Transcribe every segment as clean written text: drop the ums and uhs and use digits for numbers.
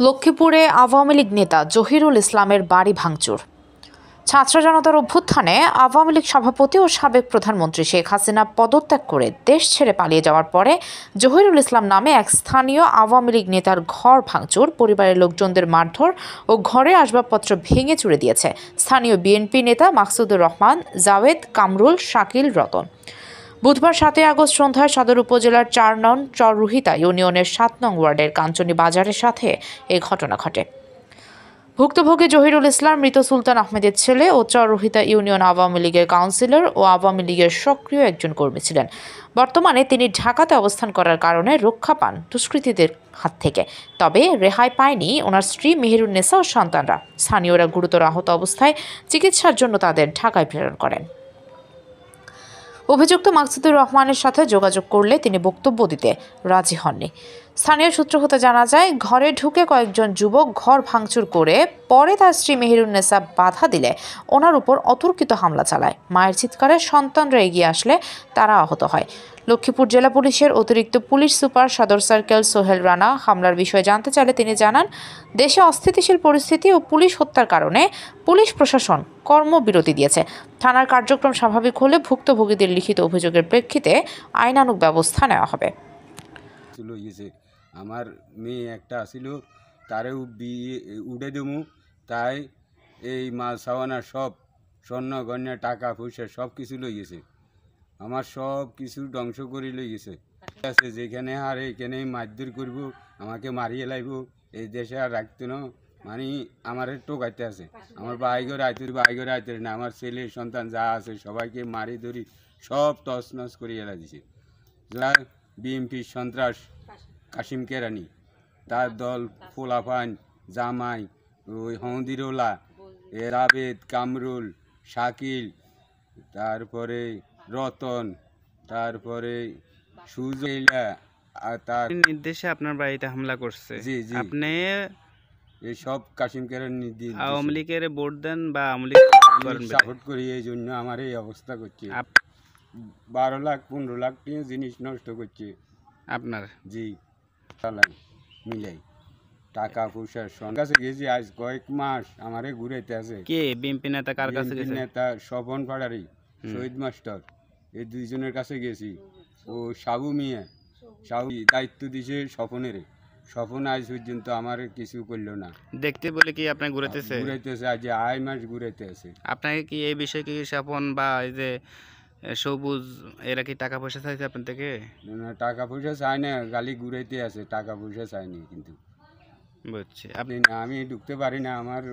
লক্ষ্মীপুরে আওয়ামী লীগ নেতা জহিরুল ইসলামের বাড়ি ভাঙচুর। ছাত্র জনতার অভ্যুত্থানে আওয়ামী লীগ সভাপতি ও সাবেক প্রধানমন্ত্রী শেখ হাসিনা পদত্যাগ করে দেশ ছেড়ে পালিয়ে যাওয়ার পরে জহিরুল ইসলাম নামে এক স্থানীয় আওয়ামী লীগ নেতার ঘর ভাঙচুর, পরিবারের লোকজনদের মারধর ও ঘরে আসবাবপত্র ভেঙে চুরে দিয়েছে স্থানীয় বিএনপি নেতা মাকসুদুর রহমান, জাওয়েদ, কামরুল, শাকিল, রতন। বুধবার 7 আগস্ট সন্ধ্যায় সদর উপজেলার 4 নং চররুহিতা ইউনিয়নের 7 নং ওয়ার্ডের কাঞ্চনী বাজারের সাথে এই ঘটনা ঘটে। ভুক্তভোগী জহিরুল ইসলাম মৃত সুলতান আহমেদের ছেলে ও চররুহিতা ইউনিয়ন আওয়ামী লীগের কাউন্সিলর ও আওয়ামী লীগের সক্রিয় একজন কর্মী ছিলেন। বর্তমানে তিনি ঢাকাতে অবস্থান করার কারণে রক্ষা পান দুষ্কৃতীদের হাত থেকে, তবে রেহাই পায়নি ওনার স্ত্রী মেহেরুন্নেসা ও সন্তানরা। স্থানীয়রা গুরুতর আহত অবস্থায় চিকিৎসার জন্য তাদের ঢাকায় প্রেরণ করেন। অভিযুক্ত মাকসুদুর রহমানের সাথে যোগাযোগ করলে তিনি বক্তব্য দিতে রাজি হননি। স্থানীয় সূত্র হতে জানা যায়, ঘরে ঢুকে কয়েকজন যুবক ঘর ভাঙচুর করে পরে তার স্ত্রী মেহেরুন্নেসা বাধা দিলে ওনার উপর অতর্কিত হামলা চালায়। মায়ের চিৎকারে সন্তানরা এগিয়ে আসলে তারা আহত হয়। লক্ষ্মীপুর জেলা পুলিশের অতিরিক্ত পুলিশ সুপার সদর সার্কেল সোহেল রানা হামলার বিষয়ে জানতে চাইলে তিনি জানান, দেশে অস্থিতিশীল পরিস্থিতি ও পুলিশ হত্যার কারণে পুলিশ প্রশাসন কর্মবিরতি দিয়েছে। থানার কার্যক্রম স্বাভাবিক হলে ভুক্তভোগীদের লিখিত অভিযোগের প্রেক্ষিতে আইনানুগ ব্যবস্থা নেওয়া হবে। আমার মেয়ে একটা আসিল, তারেও বিয়ে উড়ে দেবো, তাই এই মাল সাওয়ানা সব স্বর্ণ গয়না টাকা পয়সা সব কিছু লই গেছে। আমার সব কিছু ধ্বংস করে লই গেছে। আছে যেখানে আর এইখানে মারধর করব, আমাকে মারিয়ে লাইব, এই দেশে আর রাখতো না, মানে আমার টোকাইতে আছে। আমার বাইগর আইতে না, আমার ছেলে সন্তান যা আছে সবাইকে মারি ধরি সব তছনছ করিয়ে দিছে। যা বিএনপির সন্ত্রাস কাশিম কেরানি, তার দল ফোলাফান, জামাই, ওই হন্দিরোলা, রাবেদ, কামরুল, শাকিল, তারপরে রতন, তারপরে সুজৈলা, তার নির্দেশে আপনার বাড়িতে হামলা করছে। জি জি, আপনি এই সব কাশিম কেরানি আওয়ামী লীগের ভোট দেন বা আওয়ামী লীগ সাপোর্ট করি, এই জন্য আমার এই অবস্থা করছে। 12 লাখ 15 লাখ টাকা জিনিস নষ্ট করছে আপনার। জি, মিলাই টাকা পয়সা কাছে গেছি, আজ কয়েক মাস আমারে ঘুরাইতে আছে। কে বিএনপি নেতা কার কাছে গেছে? নেতা স্বপন পাড়ারি, শহীদ মাস্টার, এই দুইজনের কাছে গেছি। ও সাবু মিয়া, সাবু দায়িত্ব দিছে স্বপনের। স্বপন আজ পর্যন্ত আমার কিছু করলো না। দেখতে বলে কি আপনার ঘুরাইতেছে? আজ 2 মাস ঘুরাইতে আছে। আপনাকে কি এই বিষয়ে কি স্বপন বা এই যে সবুজ এরা কি টাকা পয়সা চাইছে আপনার থেকে? না, টাকা পয়সা চাই না, গালি ঘুরাইতে আছে, টাকা পয়সা চাইনি। কিন্তু বুঝছি আপনি না, আমি ঢুকতে পারি না, আমার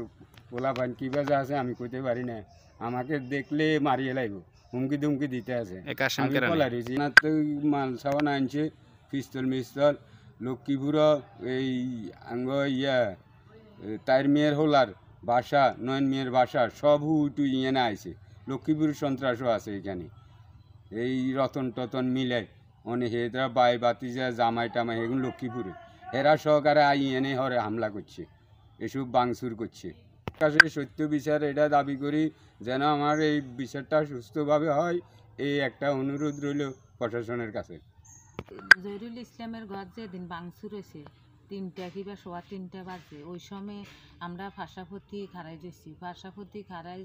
পোলাপান কি বাজে আছে আমি কইতে পারি না। আমাকে দেখলে মারিয়ে লাইব, হুমকি দুমকি দিতে আছে। না তো মাল সাবান আনছে, পিস্তল মিস্তল। লক্ষ্মীপুর এই আঙ্গ তাইর মেয়ের হোলার বাসা, নয়ন মেয়ের বাসা সব হুটু ইয়ে আইছে। লক্ষ্মীপুর সন্ত্রাসও আছে এখানে, এই রতন টতন মিলে অনেক এরা বাই বাতিজা জামাই টামাই এগুলো লক্ষ্মীপুরে, এরা সহকারে এনে হরে হামলা করছে, এসব বাংচুর করছে। কাছে সত্য বিচার এটা দাবি করি, যেন আমার এই বিচারটা সুস্থভাবে হয়, এই একটা অনুরোধ রইল প্রশাসনের কাছে। জহিরুল ইসলামের ঘর যেদিন বাংচুর হয়েছে 3টা কিংবা 3:15 বাজে, ওই সময় আমরা ফাঁসাফতি খাড়াই দিয়েছি। ফাঁসাফতি খাড়াই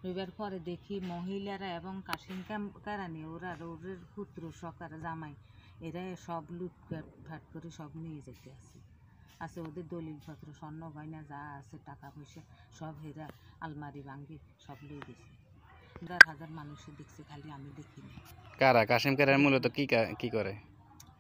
রবিবার পরে দেখি মহিলারা এবং কাশিম কারানি ওরা ওদের পুত্র সকার জামাই এরা সব লুটপাট করে সব নিয়ে যেতে আছে ওদের দলিলপত্র স্বর্ণ গয়না যা আছে টাকা পয়সা সব হেরা আলমারি ভাঙ্গি সব লিয়ে গেছে। 10,000 মানুষে দেখছে, খালি আমি দেখিনি। কারা কাশিম কারানি মূলত কি করে?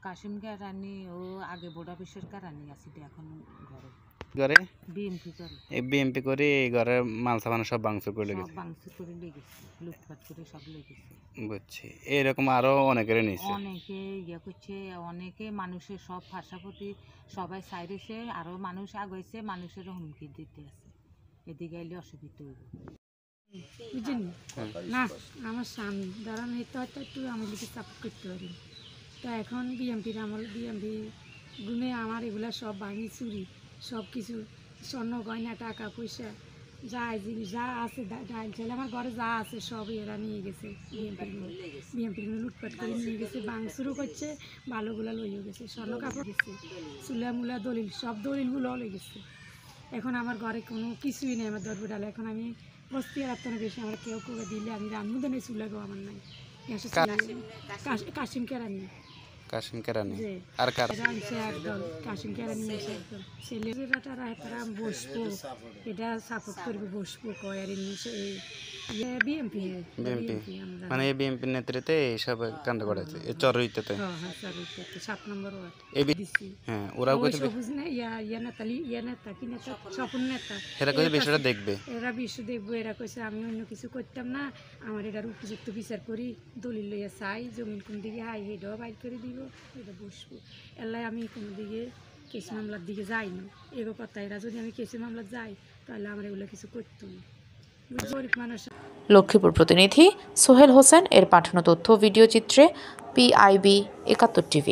কাশিম কারানি ও আগে বোর্ড অফিসের কারানি আছে, এখন ঘরে করে বিএনপি করে। বিএনপি করে ঘরের মাল সামান সব ভাঙচুর করে লেগেছে, ভাঙচুর করে লেগেছে, লুটপাট করে সব লেগেছে। বুঝছি, এরকম আরো অনেকের নিচ্ছে, অনেকে করছে, অনেকে মানুষের সব ফাঁসাফতি সবাই সাইরেছে, আরো মানুষ আগাইছে, মানুষের হুমকি দিতে আছে, এদিকে এলে অসুবিধা হইব। বুঝলেন না, আমার স্বামী ধরেন হয়তো একটু আমি লিখে সাপোর্ট করতে পারি, তো এখন বিএমপির আমল বিএমপি গুণে আমার এগুলা সব ভাঙি চুরি সব কিছু স্বর্ণ গয়না টাকা পয়সা যা আছে ডাইল চাইলে আমার ঘরে যা আছে সব এরা নিয়ে গেছে, বিএমপির লুটপাট করে নিয়ে গেছে, ভাঙচুরও করছে, ভালোগুলো লইয়ে গেছে, স্বর্ণ কাপড় গেছে, চুলা মুলা দলিল সব দলিলগুলো লয়ে গেছে। এখন আমার ঘরে কোনো কিছুই নেই, আমার দরবে ডালে এখন আমি বস্তি আর আপনার বেশি আমার কেউ করে দিলে আমি রান্না নেই, চুলাগো আমার নাই। কাশিম কেরানি কাশিম কেরানি যে আর কার এরা আনছে একদল, কাশিম কেরানি এসে একদল ছেলেরা তারা বসবো, এটা সাপোর্ট করবে, বসবো কয় আর বিএমপি বিএমপি মানে এই বিএমপির নেতৃত্বে এইসব কাণ্ড করেছে এই চরইতে। হ্যাঁ স্যার 7 নম্বর ওয়ার্ড এই দিছি। হ্যাঁ ওরাও ওই কইছে সবুজ না ইয়া নেতা কি নেতা স্বপন নেতা, এরা কইছে বিষয়টা দেখবে, এরা বিশ্ব দেখবো, এরা কইছে আমি অন্য কিছু করতাম না, আমার এটার উপযুক্ত বিচার করি, দলিল লইয়া চাই, জমিন কোন দিকে হাই হেটাও বাইর করে দিব, এটা বসবো। এলাই আমি কোনো দিকে কেস মামলার দিকে যাই না, এগো কথা, এরা যদি আমি কেসি মামলা যাই তাহলে আমার এগুলো কিছু করতো না, গরিব মানুষ। লক্ষ্মীপুর প্রতিনিধি সোহেল হোসেন এর পাঠানো তথ্য ভিডিও চিত্রে PIB 71 TV।